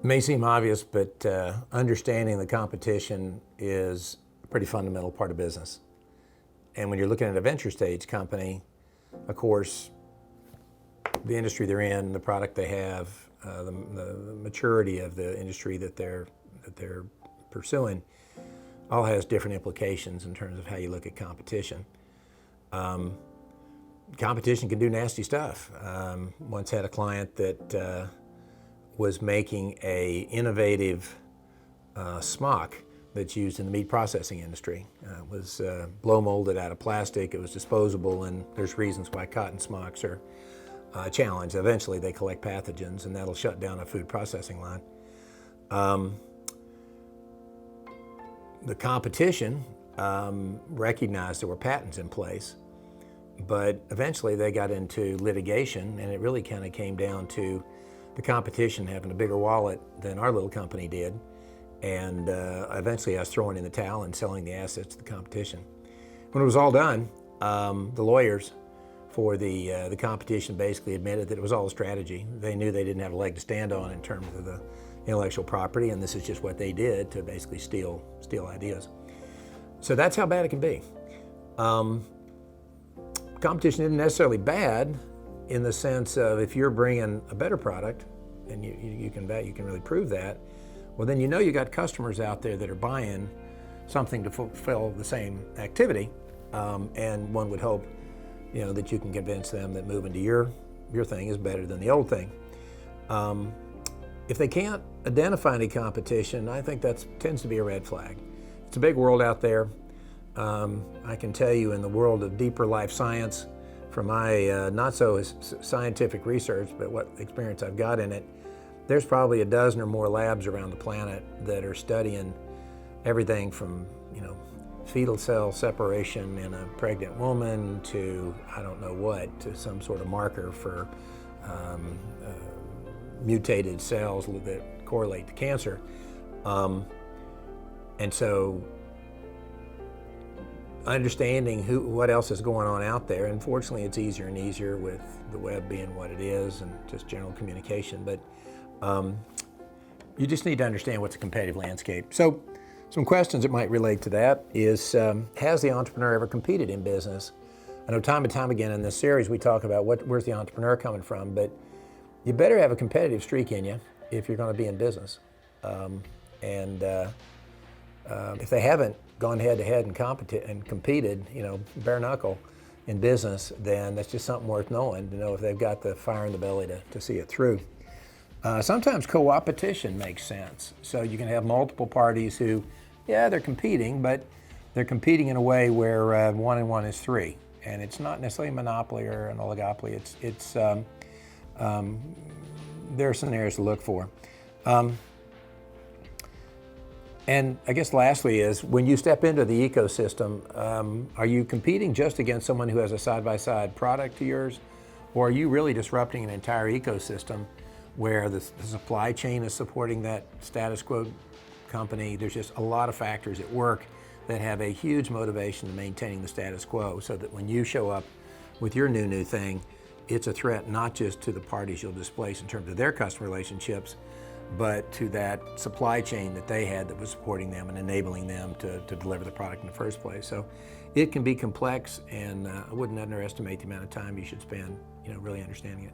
It may seem obvious, but understanding the competition is a pretty fundamental part of business. And when you're looking at a venture stage company, of course, the industry they're in, the product they have, the maturity of the industry that they're pursuing, all has different implications in terms of how you look at competition. Competition can do nasty stuff. Once had a client that was making a innovative smock that's used in the meat processing industry. It was blow molded out of plastic, it was disposable, and there's reasons why cotton smocks are a challenge. Eventually they collect pathogens and that'll shut down a food processing line. The competition recognized there were patents in place, but eventually they got into litigation, and it really kind of came down to the competition having a bigger wallet than our little company did, and eventually I was throwing in the towel and selling the assets to the competition. When it was all done, the lawyers for the competition basically admitted that it was all a strategy. They knew they didn't have a leg to stand on in terms of the intellectual property, and this is just what they did to basically steal ideas. So that's how bad it can be. Competition isn't necessarily bad in the sense of if you're bringing a better product, and you can really prove that, well then you know you got customers out there that are buying something to fulfill the same activity, and one would hope that you can convince them that moving to your thing is better than the old thing. If they can't identify any competition, I think that tends to be a red flag. It's a big world out there. I can tell you in the world of deeper life science, from my not so scientific research, but what experience I've got in it, there's probably a dozen or more labs around the planet that are studying everything from fetal cell separation in a pregnant woman to I don't know what, to some sort of marker for mutated cells that correlate to cancer. And so understanding what else is going on out there, and fortunately it's easier and easier with the web being what it is and just general communication, but you just need to understand what's a competitive landscape. So some questions that might relate to that is, has the entrepreneur ever competed in business? I know time and time again in this series we talk about where's the entrepreneur coming from, but you better have a competitive streak in you if you're going to be in business. If they haven't gone head to head and competed, bare knuckle in business, then that's just something worth knowing, to know if they've got the fire in the belly to see it through. Sometimes co-opetition makes sense. So you can have multiple parties who, they're competing, but they're competing in a way where 1 and 1 is 3. And it's not necessarily a monopoly or an oligopoly. There are scenarios to look for. And I guess lastly is, when you step into the ecosystem, are you competing just against someone who has a side-by-side product to yours? Or are you really disrupting an entire ecosystem where the supply chain is supporting that status quo company? There's just a lot of factors at work that have a huge motivation to maintaining the status quo, so that when you show up with your new thing, it's a threat not just to the parties you'll displace in terms of their customer relationships, but to that supply chain that they had that was supporting them and enabling them to deliver the product in the first place. So it can be complex, and I wouldn't underestimate the amount of time you should spend really understanding it.